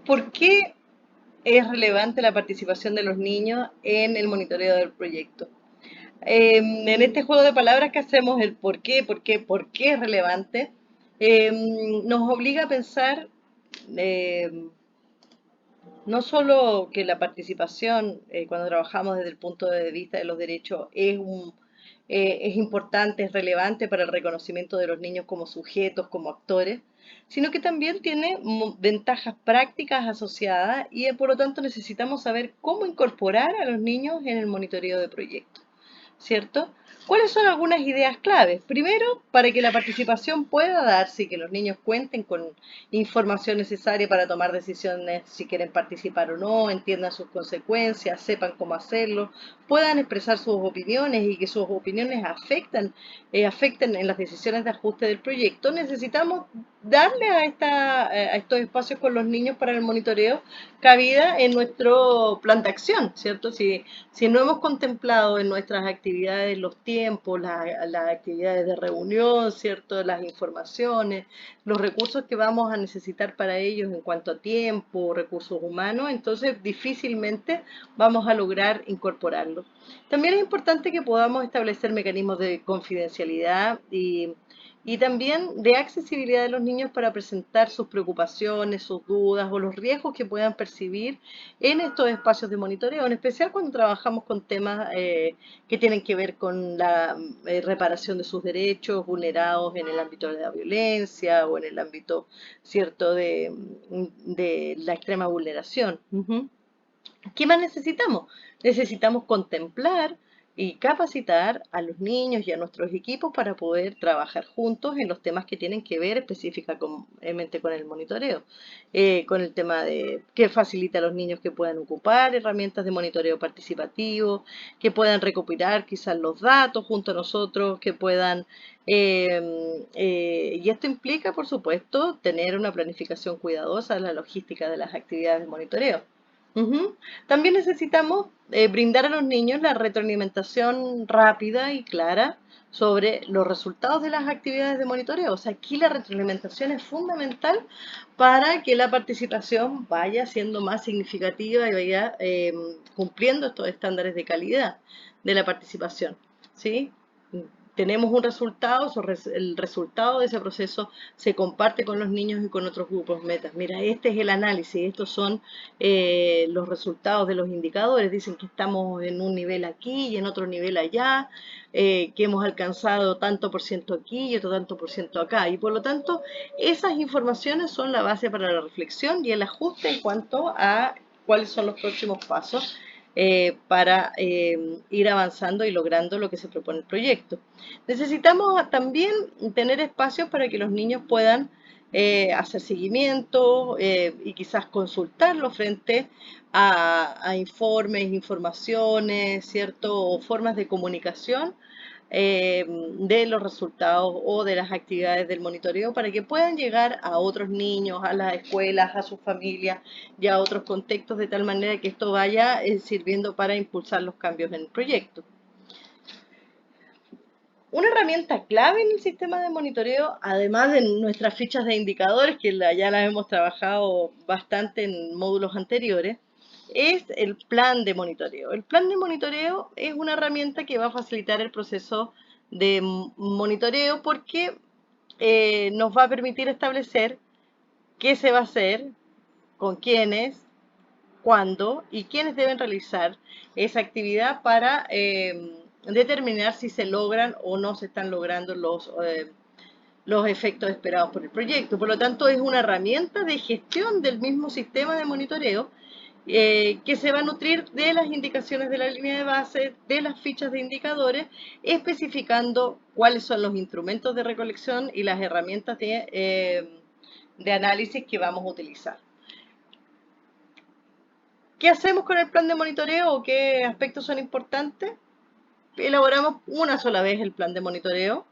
¿Por qué es relevante la participación de los niños en el monitoreo del proyecto? En este juego de palabras que hacemos, el por qué es relevante, nos obliga a pensar eh, no solo que la participación, cuando trabajamos desde el punto de vista de los derechos, es importante, es relevante para el reconocimiento de los niños como sujetos, como actores, sino que también tiene ventajas prácticas asociadas y por lo tanto necesitamos saber cómo incorporar a los niños en el monitoreo de proyectos. ¿Cierto? ¿Cuáles son algunas ideas claves? Primero, para que la participación pueda darse y que los niños cuenten con información necesaria para tomar decisiones si quieren participar o no, entiendan sus consecuencias, sepan cómo hacerlo, puedan expresar sus opiniones y que sus opiniones afecten en las decisiones de ajuste del proyecto, necesitamos darle a estos espacios con los niños para el monitoreo cabida en nuestro plan de acción, ¿cierto? Si no hemos contemplado en nuestras actividades los tiempos, las actividades de reunión, ¿cierto? Las informaciones, los recursos que vamos a necesitar para ellos en cuanto a tiempo, recursos humanos, entonces difícilmente vamos a lograr incorporarlo. También es importante que podamos establecer mecanismos de confidencialidad y también de accesibilidad de los niños para presentar sus preocupaciones, sus dudas o los riesgos que puedan percibir en estos espacios de monitoreo, en especial cuando trabajamos con temas que tienen que ver con la reparación de sus derechos vulnerados en el ámbito de la violencia o en el ámbito, cierto, de la extrema vulneración. Ujú. ¿Qué más necesitamos? Necesitamos contemplar y capacitar a los niños y a nuestros equipos para poder trabajar juntos en los temas que tienen que ver específicamente con el monitoreo, con el tema de que facilita a los niños que puedan ocupar herramientas de monitoreo participativo, que puedan recopilar quizás los datos junto a nosotros, que puedan y esto implica, por supuesto, tener una planificación cuidadosa de la logística de las actividades de monitoreo. Ujú. También necesitamos brindar a los niños la retroalimentación rápida y clara sobre los resultados de las actividades de monitoreo. O sea, aquí la retroalimentación es fundamental para que la participación vaya siendo más significativa y vaya cumpliendo estos estándares de calidad de la participación. ¿Sí? Tenemos un resultado, el resultado de ese proceso se comparte con los niños y con otros grupos metas. Mira, este es el análisis, estos son los resultados de los indicadores. Dicen que estamos en un nivel aquí y en otro nivel allá, que hemos alcanzado tanto por ciento aquí y otro tanto por ciento acá. Y por lo tanto, esas informaciones son la base para la reflexión y el ajuste en cuanto a cuáles son los próximos pasos para ir avanzando y logrando lo que se propone el proyecto. Necesitamos también tener espacios para que los niños puedan hacer seguimiento y quizás consultarlo frente a informes, informaciones, ¿cierto? O formas de comunicación de los resultados o de las actividades del monitoreo para que puedan llegar a otros niños, a las escuelas, a sus familias y a otros contextos de tal manera que esto vaya sirviendo para impulsar los cambios en el proyecto. Una herramienta clave en el sistema de monitoreo, además de nuestras fichas de indicadores, que ya las hemos trabajado bastante en módulos anteriores, es el plan de monitoreo. El plan de monitoreo es una herramienta que va a facilitar el proceso de monitoreo porque nos va a permitir establecer qué se va a hacer, con quiénes, cuándo y quiénes deben realizar esa actividad para determinar si se logran o no se están logrando los efectos esperados por el proyecto. Por lo tanto, es una herramienta de gestión del mismo sistema de monitoreo que se va a nutrir de las indicaciones de la línea de base, de las fichas de indicadores, especificando cuáles son los instrumentos de recolección y las herramientas de análisis que vamos a utilizar. ¿Qué hacemos con el plan de monitoreo o qué aspectos son importantes? Elaboramos una sola vez el plan de monitoreo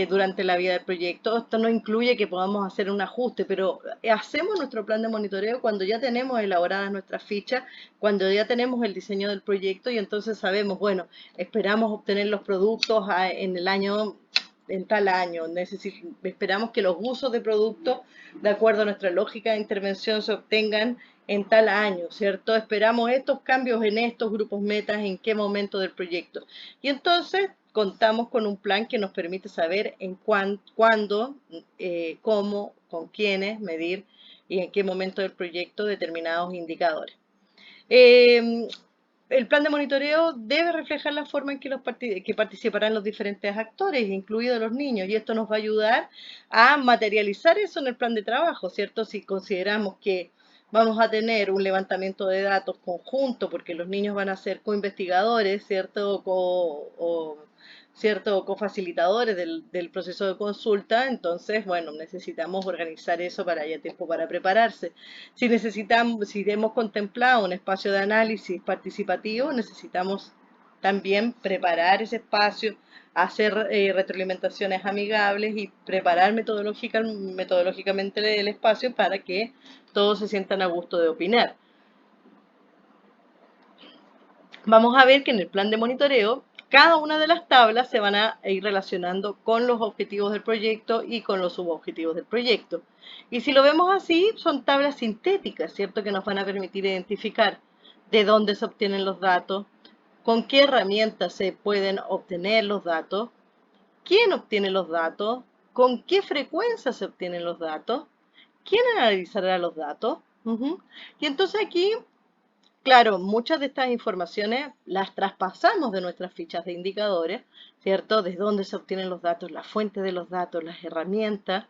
durante la vida del proyecto. Esto no incluye que podamos hacer un ajuste, pero hacemos nuestro plan de monitoreo cuando ya tenemos elaboradas nuestras fichas, cuando ya tenemos el diseño del proyecto y entonces sabemos, bueno, esperamos obtener los productos en el año en tal año, esperamos que los usos de productos, de acuerdo a nuestra lógica de intervención, se obtengan en tal año, ¿cierto? Esperamos estos cambios en estos grupos metas, en qué momento del proyecto. Y entonces contamos con un plan que nos permite saber en cuándo, cómo, con quiénes medir y en qué momento del proyecto determinados indicadores. Eh, el plan de monitoreo debe reflejar la forma en que, que participarán los diferentes actores, incluidos los niños, y esto nos va a ayudar a materializar eso en el plan de trabajo, ¿cierto? Si consideramos que vamos a tener un levantamiento de datos conjunto, porque los niños van a ser coinvestigadores, ¿cierto? ¿Cierto? Cofacilitadores del proceso de consulta, entonces, bueno, necesitamos organizar eso para haya tiempo para prepararse. Si hemos contemplado un espacio de análisis participativo, necesitamos también preparar ese espacio, hacer retroalimentaciones amigables y preparar metodológicamente el espacio para que todos se sientan a gusto de opinar. Vamos a ver que en el plan de monitoreo, cada una de las tablas se van a ir relacionando con los objetivos del proyecto y con los subobjetivos del proyecto. Y si lo vemos así, son tablas sintéticas, ¿cierto? Que nos van a permitir identificar de dónde se obtienen los datos, con qué herramientas se pueden obtener los datos, quién obtiene los datos, con qué frecuencia se obtienen los datos, quién analizará los datos. Y entonces aquí, claro, muchas de estas informaciones las traspasamos de nuestras fichas de indicadores, ¿cierto? Desde dónde se obtienen los datos, la fuente de los datos, las herramientas,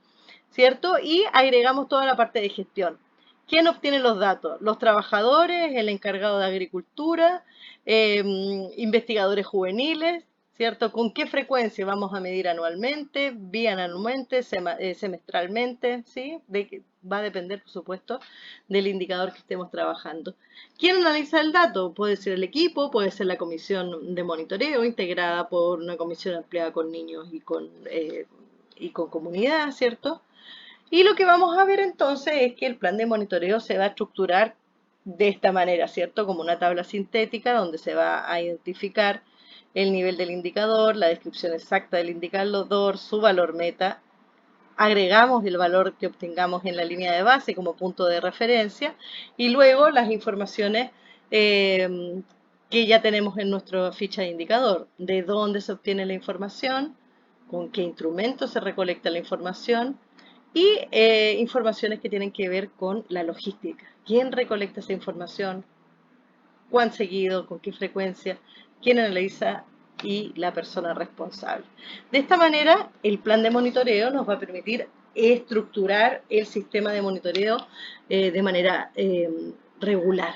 ¿cierto? Y agregamos toda la parte de gestión. ¿Quién obtiene los datos? Los trabajadores, el encargado de agricultura, investigadores juveniles, ¿cierto? ¿Con qué frecuencia vamos a medir anualmente, bianualmente, semestralmente? ¿Sí? Va a depender, por supuesto, del indicador que estemos trabajando. ¿Quién analiza el dato? Puede ser el equipo, puede ser la comisión de monitoreo integrada por una comisión ampliada con niños y con comunidad, ¿cierto? Y lo que vamos a ver entonces es que el plan de monitoreo se va a estructurar de esta manera, ¿cierto? Como una tabla sintética donde se va a identificar el nivel del indicador, la descripción exacta del indicador, su valor meta. Agregamos el valor que obtengamos en la línea de base como punto de referencia y luego las informaciones que ya tenemos en nuestra ficha de indicador, de dónde se obtiene la información, con qué instrumento se recolecta la información, y informaciones que tienen que ver con la logística. ¿Quién recolecta esa información? ¿Cuán seguido? ¿Con qué frecuencia? ¿Quién analiza? Y la persona responsable. De esta manera, el plan de monitoreo nos va a permitir estructurar el sistema de monitoreo de manera regular.